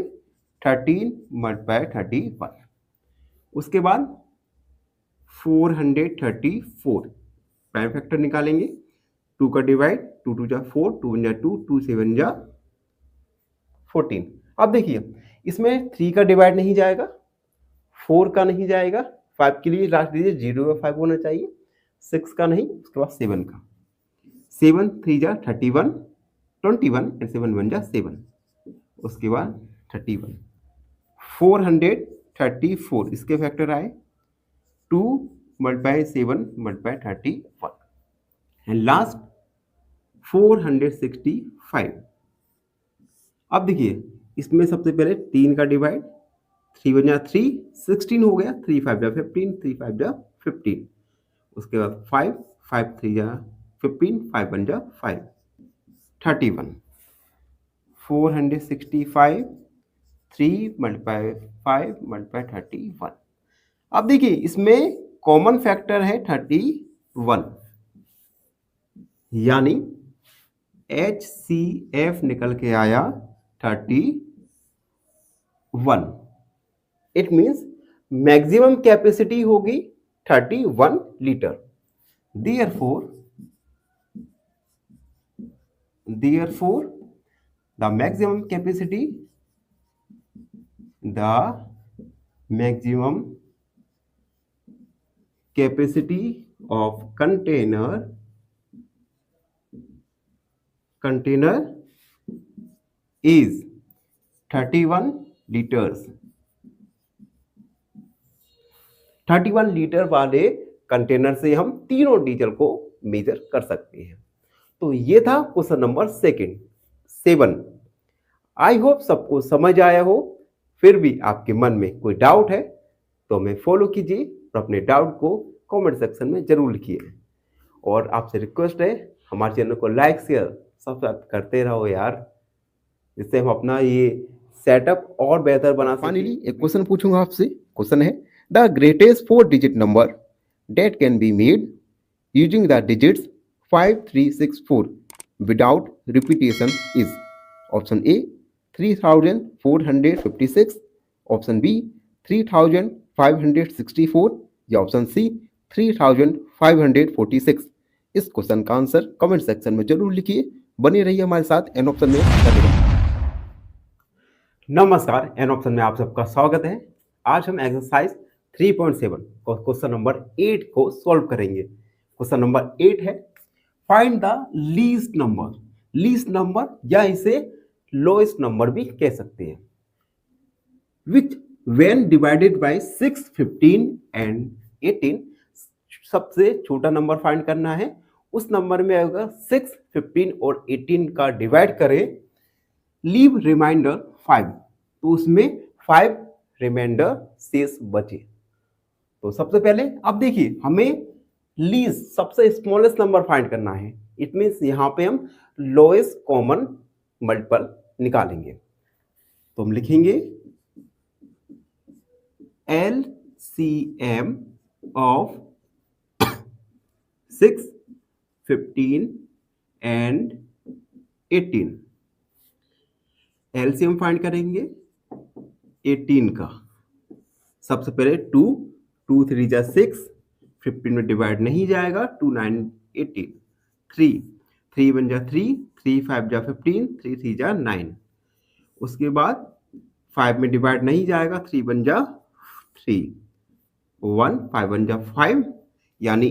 13 मल्टीप्लाई 31। उसके बाद 434 प्राइम फैक्टर निकालेंगे, 2 का डिवाइड, 2 2 जा 4, 2 1 जा 2, 2 7 जा 14। अब देखिए इसमें 3 का डिवाइड नहीं जाएगा, 4 का नहीं जाएगा, 5 के लिए लास्ट डिजिट 0 या 5 होना चाहिए, 6 का नहीं, उसके बाद 7 का। 7 3 जा 31, 21 एंड 7 1 जा 7, उसके बाद 31। 434 इसके फैक्टर आए 2 मल्टीप्लाई 7 मल्टीप्लाई 31 एंड लास्ट 465। अब देखिए इसमें सबसे पहले 3 का डिवाइड, 3 1 जा 3, 16 हो गया, 3 5 जा 15, 3 5 जा 15। उसके बाद 5 5 3 जा 15, 5 1 जा 5, 31। 465 3 मल्टीप्लाई 5 मल्टीप्लाई 31। अब देखिए इसमें कॉमन फैक्टर है 31, यानी HCF निकल के आया 31। इट मीन्स मैक्सिमम कैपेसिटी होगी 31 litre. Therefore the maximum capacity of container is 31 liters। 31 litre वाले कंटेनर से हम तीनों डीजल को मेजर कर सकते हैं। तो ये था क्वेश्चन नंबर 7। आई होप सबको समझ आया हो। फिर भी आपके मन में कोई डाउट है तो हमें फॉलो कीजिए और अपने डाउट को कमेंट सेक्शन में जरूर लिखिए। और आपसे रिक्वेस्ट है हमारे चैनल को लाइक शेयर सब्सक्राइब करते रहो यार, जिससे हम अपना ये सेटअप और बेहतर बना सकें। फाइनली एक क्वेश्चन पूछूंगा आपसे। क्वेश्चन है the greatest 4 digit number that can be made using the digits 5 3 6 4 without repetition is option A 3456, option B 3564 या ऑप्शन सी 3546। इस क्वेश्चन का आंसर कमेंट सेक्शन में जरूर लिखिए। बने रहिए हमारे साथ एन ऑप्शन में। नमस्कार, एन ऑप्शन में आप सबका स्वागत है। आज हम एक्सरसाइज 3.7 क्वेश्चन नंबर 8 को सॉल्व करेंगे। क्वेश्चन नंबर 8 है find the least number. Least number या इसे लोएस्ट नंबर भी कह सकते हैं। विच व्हेन डिवाइडेड बाय 6, 15 एंड 18, सबसे छोटा नंबर फाइंड करना है। उस नंबर में अगर 6, 15 और 18 का डिवाइड करें, लीव रिमाइंडर 5, तो उसमें 5 रिमाइंडर शेष बचे। तो सबसे पहले अब देखिए, हमें लीस्ट सबसे स्मॉलेस्ट नंबर फाइंड करना है। इट मीन्स यहां पे हम लोएस्ट कॉमन मल्टीपल निकालेंगे। तो हम लिखेंगे LCM of 6, 15 and 18। LCM find करेंगे 18 का। सबसे पहले 2 3 जा 6, 15 में डिवाइड नहीं जाएगा, 2 9 18, 3 1 जा 3, 3 5 जा 15, 3 3 जा 9। उसके बाद 5 में डिवाइड नहीं जाएगा, 3 1 जा 3, 1 5 1 जा 5, यानी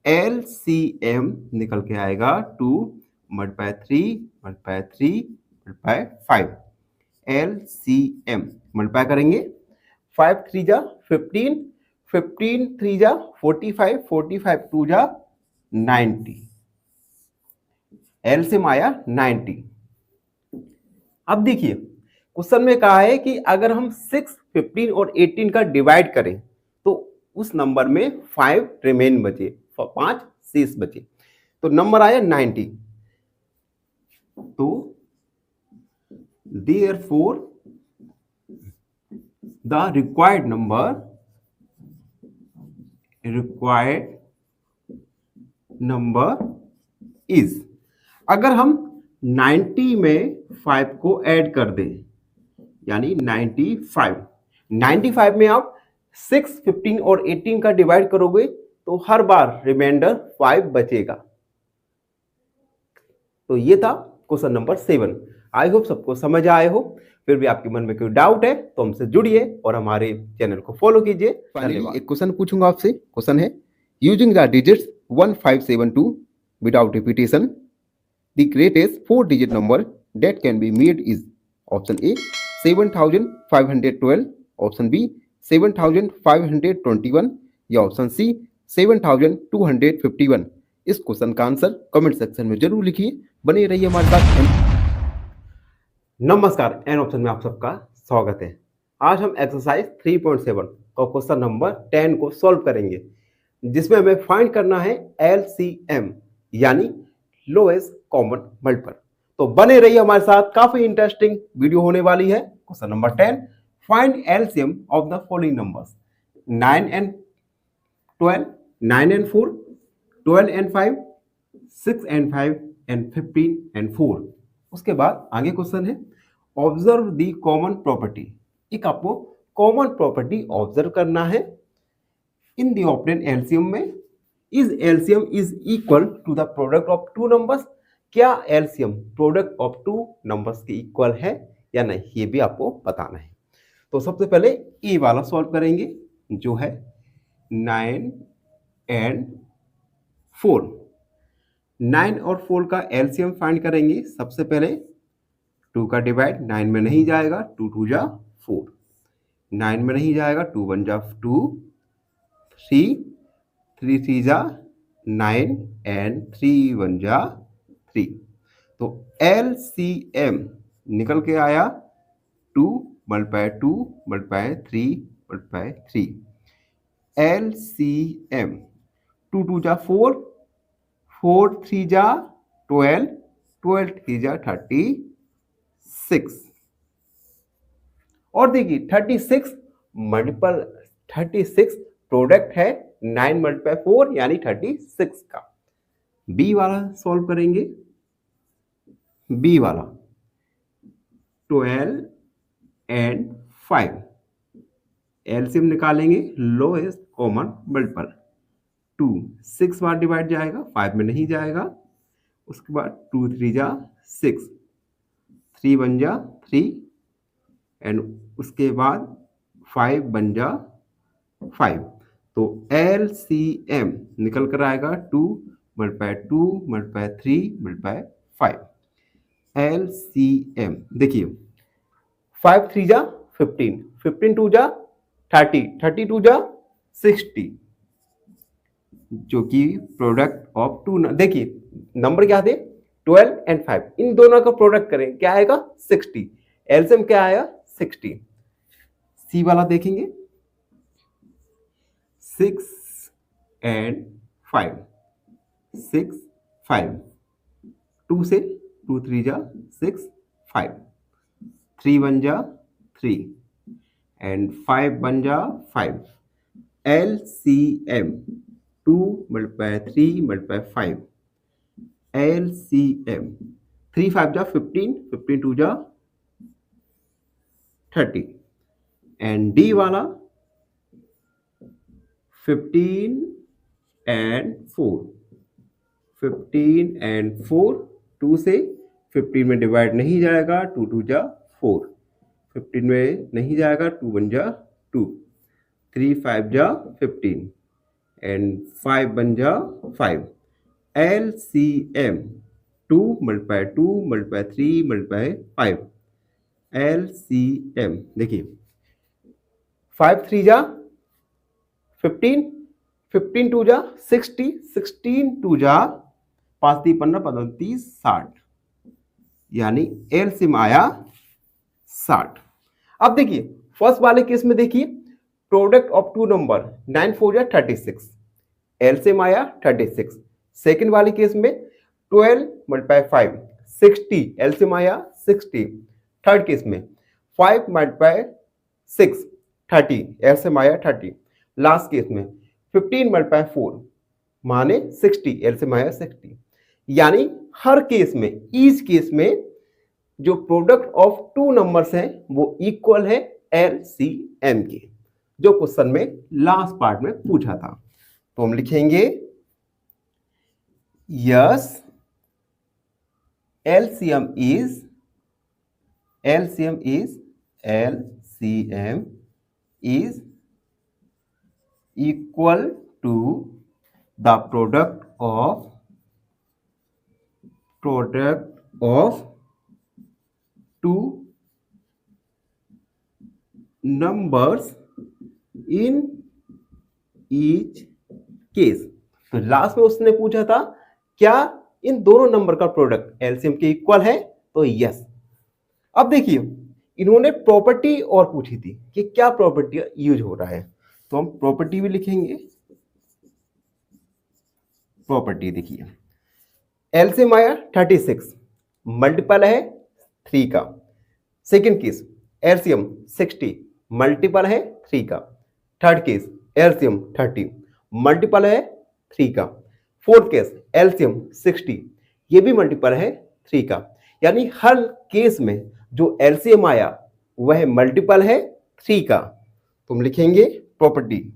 LCM निकल के आएगा 2 multiply 3 multiply 3 multiply 5। LCM multiply करेंगे, 5 3 जा 15, 15 3 जा 45, 45 2 जा 90। LCM आया 90। अब देखिए क्वेश्चन में कहा है कि अगर हम 6, 15 और 18 का डिवाइड करें तो उस नंबर में 5 रिमेन बचे, 5 शेष बचे, तो नंबर आया 90। तो therefore the required number is, अगर हम 90 में 5 को ऐड कर दें, यानी 95 में आप 6, 15 और 18 का डिवाइड करोगे तो हर बार रिमाइंडर 5 बचेगा। तो ये था क्वेश्चन नंबर 7। आई होप सबको समझ आए हो। फिर भी आपके मन में कोई डाउट है तो हमसे जुड़िए और हमारे चैनल को फॉलो कीजिए। एक क्वेश्चन पूछूंगा आपसे। क्वेश्चन है using the digits 1572 without repetition the greatest 4 digit number that can be made is, option A 7512, option B 7521 या ऑप्शन सी 7251। इस क्वेश्चन का आंसर कमेंट सेक्शन में जरूर लिखिए। बने रहिए हमारे साथ। नमस्कार, एन ऑप्शन में आप सबका स्वागत है। आज हम एक्सरसाइज 3.7 का क्वेश्चन नंबर 10 को सॉल्व करेंगे, जिसमें हमें फाइंड करना है LCM यानी लोएस्ट कॉमन मल्टीपल। तो बने रहिए हमारे साथ, काफी इंटरेस्टिंग वीडियो होने वाली है। Question number 10, find LCM of the following numbers 9 and 12, 9 and 4, 12 and 5, 6 and 5 and 15 and 4। उसके बाद आगे क्वेश्चन है ऑब्जर्व द कॉमन प्रॉपर्टी। एक आपको कॉमन प्रॉपर्टी ऑब्जर्व करना है इन द ऑपरेंट एलसीएम में। Is LCM is equal to the product of two numbers. क्या LCM product of two numbers के इक्वल है या नहीं, ये भी आपको बताना है। तो सबसे पहले ए वाला सॉल्व करेंगे, जो है 9 and 4। 9 और 4 का एलसीएम फाइंड करेंगे। सबसे पहले 2 का डिवाइड 9 में नहीं जाएगा, 2 2 जा 4, 9 में नहीं जाएगा, 2 1 जा 2, 3 3 जा 9 एंड 3 1 जा 3। तो LCM निकल के आया 2 मल्टीप्लाई 2 मल्टीप्लाई 3 मल्टीप्लाई 3। LCM 2 2 जा 4, 4 3 जा 12, 12 3 जा 36। और देखिए 36 मल्टीपल 36 प्रोडक्ट है 9 मल्टीप्लाई 4 यानी 36 का। बी वाला सॉल्व करेंगे। बी वाला 12 एंड 5। एलसीएम निकालेंगे, लोएस्ट कॉमन मल्टीपल 2, 6 बार डिवाइड जाएगा, 5 में नहीं जाएगा। उसके बाद 2 3 जा 6, 3 बन जा 3 एंड उसके बाद 5 बन जा 5। तो एलसीएम निकल कर आएगा 2 मल्टीप्लाई 2 मल्टीप्लाई 3 मल्टीप्लाई 5। एलसीएम देखिए 5 3 जा 15, 15 2 जा 30, 30 2 जा 60, जो कि प्रोडक्ट ऑफ टू, देखिए नंबर क्या थे 12 एंड 5, इन दोनों का प्रोडक्ट करें क्या आएगा 60। एलसीएम क्या आया 60। सी वाला देखेंगे 6 एंड 5, 6 5, 2 से 2 3 जा 6 5, 3 बन जा 3 एंड 5 बन जा 5। LCM 2 multiply 3 multiply 5। एलसीएम 3 5 जा 15, 15 2 जा 30 एंड डी वाला 15 एंड 4, 15 एंड 4, 2 से 15 में डिवाइड नहीं जाएगा, 2 2 जा 4, 15 में नहीं जाएगा, 2 बन जा 2, 3 5 जा 15 एंड 5 बन जा 5। LCM 2 multiply 2 multiply 3 multiply 5। LCM देखिए 5 3 जा 15, 15 2 जा 60, 16 2 जा 5 3 15 15 30 60, यानी एलसीएम आया 60। अब देखिए फर्स्ट वाले केस में देखिए प्रोडक्ट ऑफ टू नंबर 9 4 जा 36, एलसीएम आया 36। सेकेंड वाले केस में 12 मल्टीप्लाई 5 60, एलसीएम आया 60। थर्ड केस में 5 मल्टीप्लाई 6 30, एलसीएम आया 30। लास्ट केस में 15 मल्टीप्लाई 4 माने 60, एलसीएम आया 60। यानी हर केस में, ईच केस में जो प्रोडक्ट ऑफ टू नंबर्स हैं वो इक्वल है एलसीएम के, जो क्वेश्चन में लास्ट पार्ट में पूछा था। तो हम लिखेंगे yes LCM is equal to the product of two numbers in each case। तो लास्ट में उसने पूछा था क्या इन दोनों नंबर का प्रोडक्ट एलसीएम के इक्वल है, तो यस। अब देखिए इन्होंने प्रॉपर्टी और पूछी थी कि क्या प्रॉपर्टी यूज हो रहा है, तो हम प्रॉपर्टी भी लिखेंगे। प्रॉपर्टी देखिए एलसीएम आया 36, मल्टीपल है 3 का। सेकेंड केस एलसीएम 60, मल्टीपल है 3 का। थर्ड केस एलसीएम 30, मल्टीपल है 3 का। फोर्थ केस एलसीएम 60, ये भी मल्टीपल है 3 का। यानी हर केस में जो एलसीएम आया वह मल्टीपल है 3 का। तो हम लिखेंगे property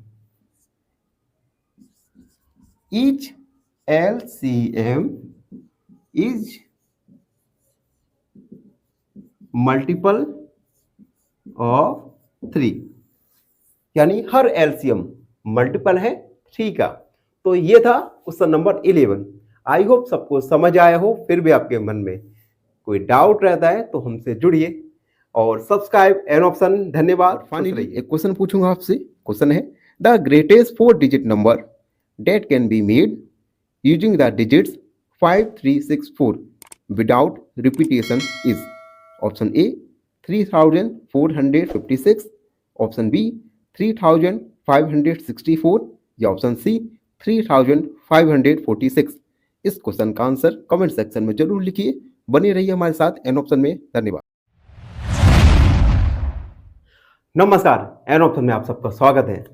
each LCM is multiple of 3, यानी हर एलसीएम मल्टीपल है 3 का। तो ये था क्वेश्चन नंबर 11। आई होप सबको समझ आया हो। फिर भी आपके मन में कोई डाउट रहता है तो हमसे जुड़िए और सब्सक्राइब एन ऑप्शन। धन्यवाद। फाइनली एक क्वेश्चन पूछूंगा आपसे। क्वेश्चन है the greatest 4 digit number that can be made using the digits 5 3 6 4 without repetition is. Option A 3456, option B 3564 या ऑप्शन सी 3546। इस क्वेश्चन का आंसर कमेंट सेक्शन में जरूर लिखिए। बने रहिए हमारे साथ एन ऑप्शन में। धन्यवाद। नमस्कार, एन ऑप्शन में आप सबका स्वागत है।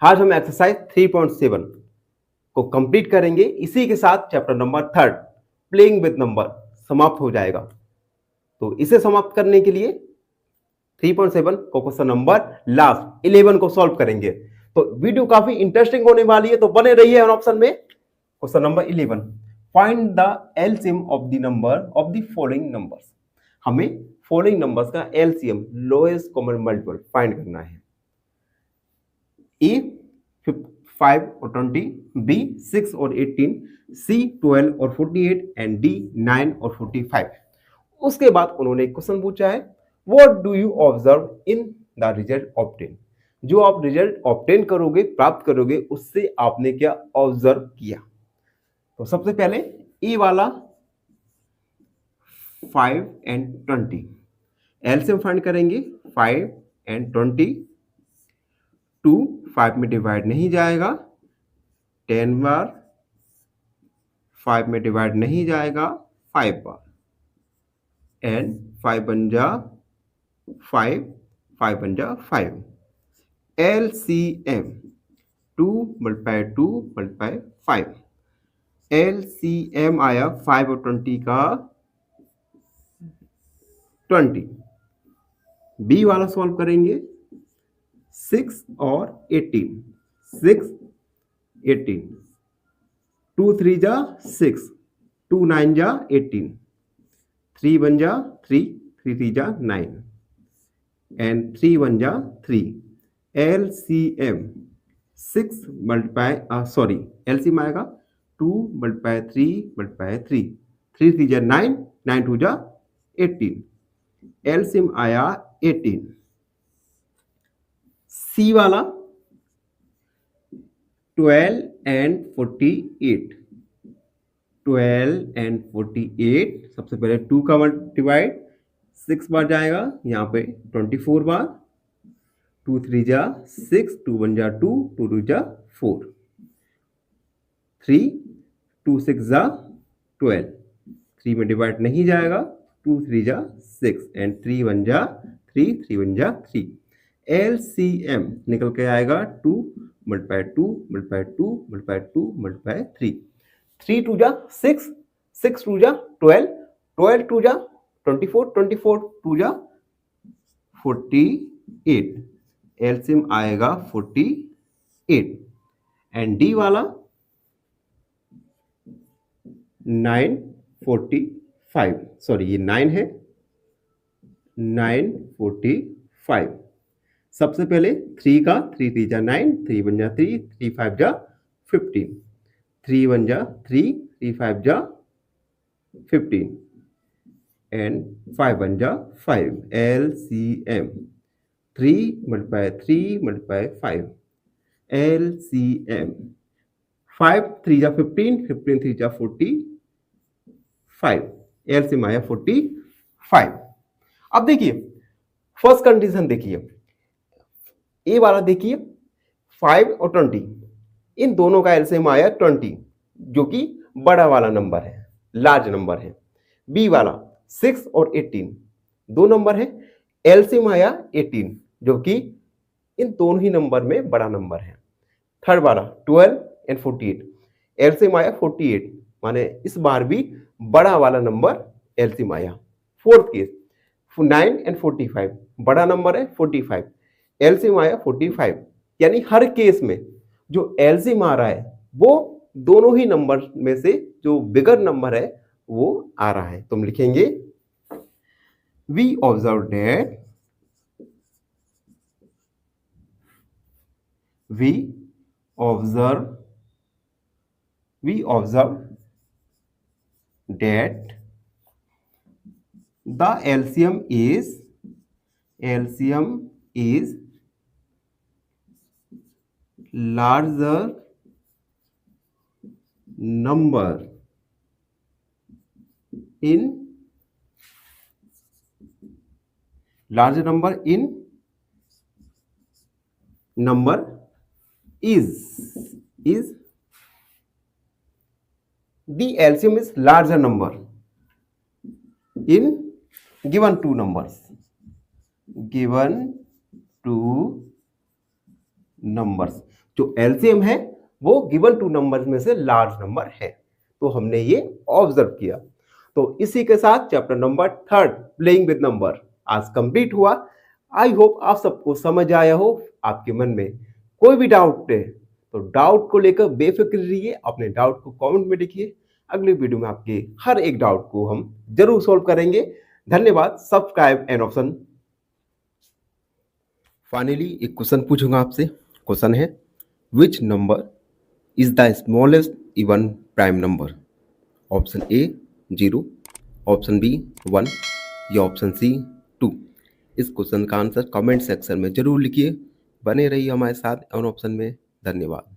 आज हम एक्सरसाइज 3.7 को कंप्लीट करेंगे। इसी के साथ chapter number 3 playing with number समाप्त हो जाएगा। तो इसे समाप्त करने के लिए 3.7 को क्वेश्चन नंबर लास्ट 11 को सॉल्व करेंगे। तो वीडियो काफी इंटरेस्टिंग होने वाली है, तो बने रहिए ऑप्शन में। Question number 11, find the LCM of the number of the following numbers. हमें फॉलोइंग नंबर्स का LCM lowest common multiple find करना है। ए 5 और 20, बी 6 और 18, सी 12 और 48 एंड डी 9 और 45। उसके बाद उन्होंने क्वेश्चन पूछा है, what do you observe in the result obtain. जो आप रिजल्ट ऑब्टेन करोगे, प्राप्त करोगे, उससे आपने क्या ऑब्जर्व किया। तो सबसे पहले ए वाला 5 एंड 20 एलसीएम फाइंड करेंगे। 5 एंड 20, 2 5 में डिवाइड नहीं जाएगा, 10 बार 5 में डिवाइड नहीं जाएगा, 5 बार, एंड 5 बन जा 5, 5 बन जा 5। LCM 2 multiply 2 multiply 5। LCM आया 5 और 20 का 20। बी वाला सॉल्व करेंगे। 6 और 18, 6 18, 2 3 जा 6, 2 9 जा 18, 3 बन जा 3, 3 3 जा 9 एंड 3 बन जा 3। LCM 6 मल्टीप्लाई LCM आएगा 2 मल्टीप्लाई 3 मल्टीप्लाई 3, 3 3 जा 9, 9 2 जा 18। LCM आया 18। सी वाला 12 एंड 48, 12 एंड 48। सबसे पहले 2 का डिवाइड 6 बार जाएगा, यहाँ पे 24 बार, 2 3 जा 6, 2 1 जा 2, 2 2 जा 4, 3 2 6 जा 12, 3 में डिवाइड नहीं जाएगा, 2 3 जा 6 एंड 3 1 जा 3, 3 1 जा 3। LCM निकल के आएगा 2 मल्टीप्लाई 2 मल्टीप्लाई 2 मल्टीप्लाई 2 मल्टीप्लाई 3, 3 2 जा 6, 6 2 जा 12, 12 2 जा 24, 24 2 जा 48। LCM आएगा 48। एंड डी वाला 9 45, सॉरी ये 9 है, 9 45। सबसे पहले 3 का 3 3 जा 9, 3 बन जा 3, 3 5 जा 15, 3 1 जा 3, 3 5 जा 15 एंड 5 1 जा 5। LCM 3 multiply 3 multiply 5। LCM 5 3 जा 15, 15 3 जा 45। LCM आया 45। अब देखिए फर्स्ट कंडीशन देखिए, ए वाला देखिए 5 और 20, इन दोनों का एलसीएम आया 20, जो कि बड़ा वाला नंबर है, लार्ज नंबर है। बी वाला 6 और 18, दो नंबर है, एलसीएम आया 18, जो कि इन दोनों ही नंबर में बड़ा नंबर है। थर्ड वाला 12 एंड 48, एलसीएम आया 48, माने इस बार भी बड़ा वाला नंबर एलसीएम आया। फोर्थ केस 9 एंड 45, बड़ा नंबर है 45, एलसीएम आया 45। यानी हर केस में जो एलसीएम आ रहा है वो दोनों ही नंबर में से जो बिगर नंबर है वो आ रहा है। तुम लिखेंगे we observe that the LCM is larger number in number is the LCM is larger number in given two numbers, जो LCM है वो गिवन टू नंबर्स में से लार्ज नंबर है। तो हमने ये ऑब्जर्व किया। तो इसी के साथ chapter number 3 playing with number आज कंप्लीट हुआ। आई होप आप सबको समझ आया हो। आपके मन में कोई भी डाउट है तो डाउट को लेकर बेफिक्र रहिए, अपने डाउट को कमेंट में लिखिए। अगले वीडियो में आपके हर एक डाउट को हम जरूर सॉल्व करेंगे। धन्यवाद। Subscribe and option. फाइनली एक क्वेश्चन पूछूंगा आपसे। क्वेश्चन है, which number is the smallest even prime number? Option A 0, option B 1 या ऑप्शन सी 2। इस क्वेश्चन का आंसर कमेंट सेक्शन में जरूर लिखिए। बने रहिए हमारे साथ ऑन ऑप्शन में। धन्यवाद।